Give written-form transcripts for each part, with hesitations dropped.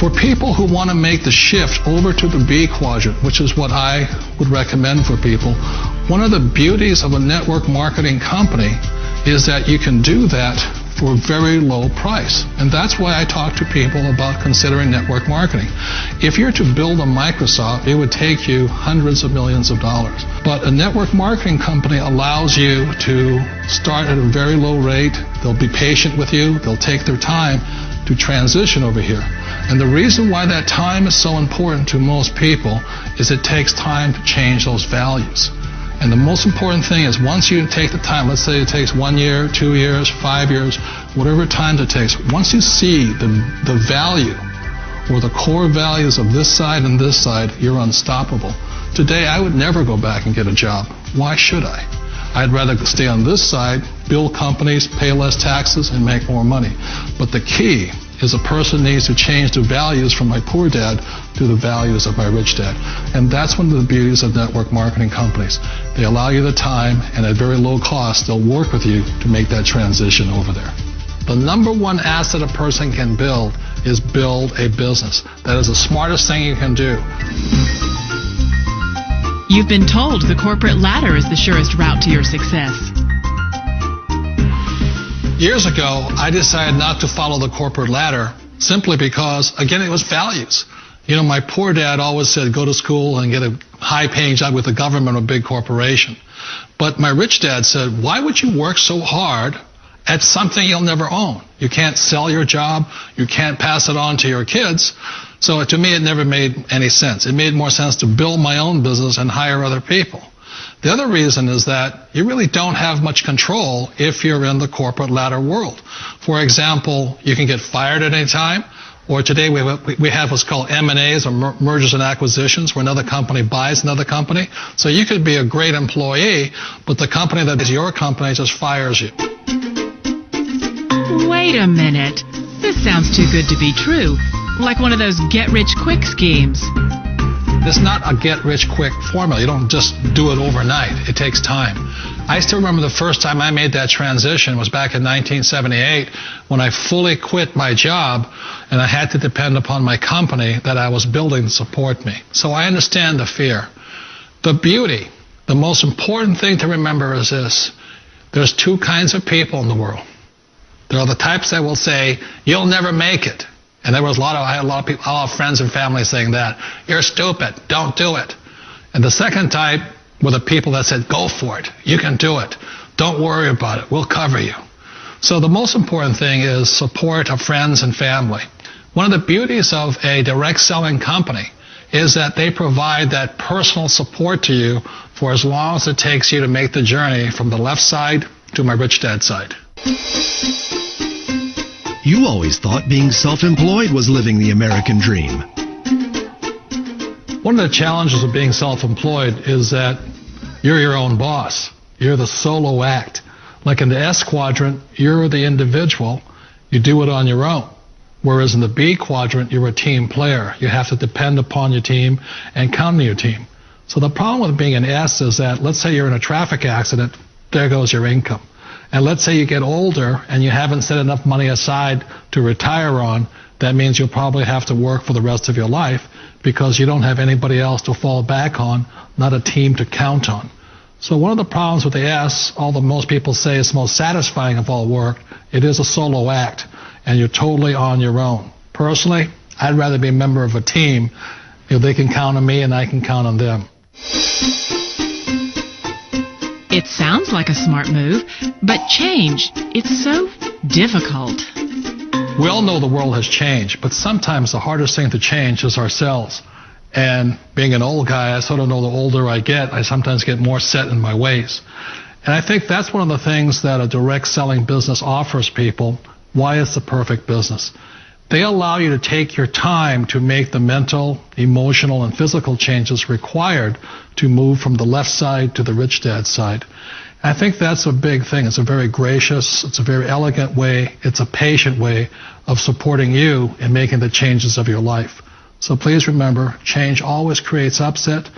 For people who want to make the shift over to the B quadrant, which is what I would recommend for people, one of the beauties of a network marketing company is that you can do that for a very low price. And that's why I talk to people about considering network marketing. If you're to build a Microsoft, it would take you hundreds of millions of dollars. But a network marketing company allows you to start at a very low rate. They'll be patient with you. They'll take their time to transition over here. And the reason why that time is so important to most people is it takes time to change those values. And the most important thing is once you take the time, let's say it takes 1 year, 2 years, 5 years, whatever time it takes, once you see the value or the core values of this side and this side, you're unstoppable. Today, I would never go back and get a job. Why should I? I'd rather stay on this side, build companies, pay less taxes, and make more money. But the key is a person needs to change the values from my poor dad to the values of my rich dad. And that's one of the beauties of network marketing companies. They allow you the time, and at very low cost, they'll work with you to make that transition over there. The number one asset a person can build is build a business. That is the smartest thing you can do. You've been told the corporate ladder is the surest route to your success. Years ago, I decided not to follow the corporate ladder simply because, again, it was values. You know, my poor dad always said, go to school and get a high-paying job with the government or a big corporation. But my rich dad said, why would you work so hard at something you'll never own? You can't sell your job. You can't pass it on to your kids. So to me, it never made any sense. It made more sense to build my own business and hire other people. The other reason is that you really don't have much control if you're in the corporate ladder world. For example, you can get fired at any time, or today we have what's called M&As, or mergers and acquisitions, where another company buys another company. So you could be a great employee, but the company that is your company just fires you. Wait a minute. This sounds too good to be true. Like one of those get-rich-quick schemes. It's not a get-rich-quick formula. You don't just do it overnight. It takes time. I still remember the first time I made that transition was back in 1978 when I fully quit my job and I had to depend upon my company that I was building to support me. So I understand the fear. The beauty, the most important thing to remember is this. There's two kinds of people in the world. There are the types that will say, you'll never make it. And I had a lot of people, a lot of friends and family saying that. You're stupid. Don't do it. And the second type were the people that said, go for it. You can do it. Don't worry about it. We'll cover you. So the most important thing is support of friends and family. One of the beauties of a direct selling company is that they provide that personal support to you for as long as it takes you to make the journey from the left side to my rich dad side. You always thought being self-employed was living the American dream. One of the challenges of being self-employed is that you're your own boss. You're the solo act. Like in the S quadrant, you're the individual. You do it on your own. Whereas in the B quadrant, you're a team player. You have to depend upon your team and count on your team. So the problem with being an S is that, let's say you're in a traffic accident, there goes your income. And let's say you get older and you haven't set enough money aside to retire on, that means you'll probably have to work for the rest of your life because you don't have anybody else to fall back on, not a team to count on. So one of the problems with the S, although most people say it's the most satisfying of all work, it is a solo act and you're totally on your own. Personally, I'd rather be a member of a team. You know, they can count on me and I can count on them. It sounds like a smart move, but change, it's so difficult. We all know the world has changed, but sometimes the hardest thing to change is ourselves. And being an old guy, I sort of know the older I get, I sometimes get more set in my ways. And I think that's one of the things that a direct selling business offers people, why it's the perfect business. They allow you to take your time to make the mental, emotional, and physical changes required to move from the left side to the rich dad side. And I think that's a big thing. It's a very gracious, it's a very elegant way, it's a patient way of supporting you in making the changes of your life. So please remember, change always creates upset,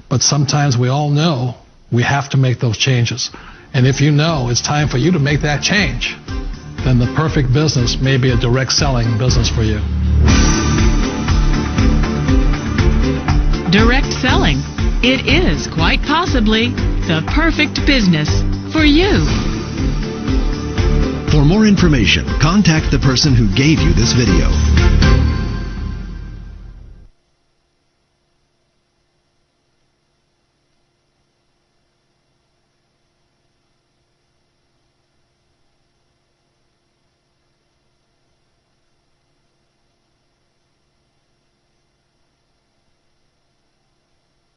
but sometimes we all know we have to make those changes. And if you know it's time for you to make that change, then the perfect business may be a direct selling business for you. it is quite possibly the perfect business for you. For more information, contact the person who gave you this video.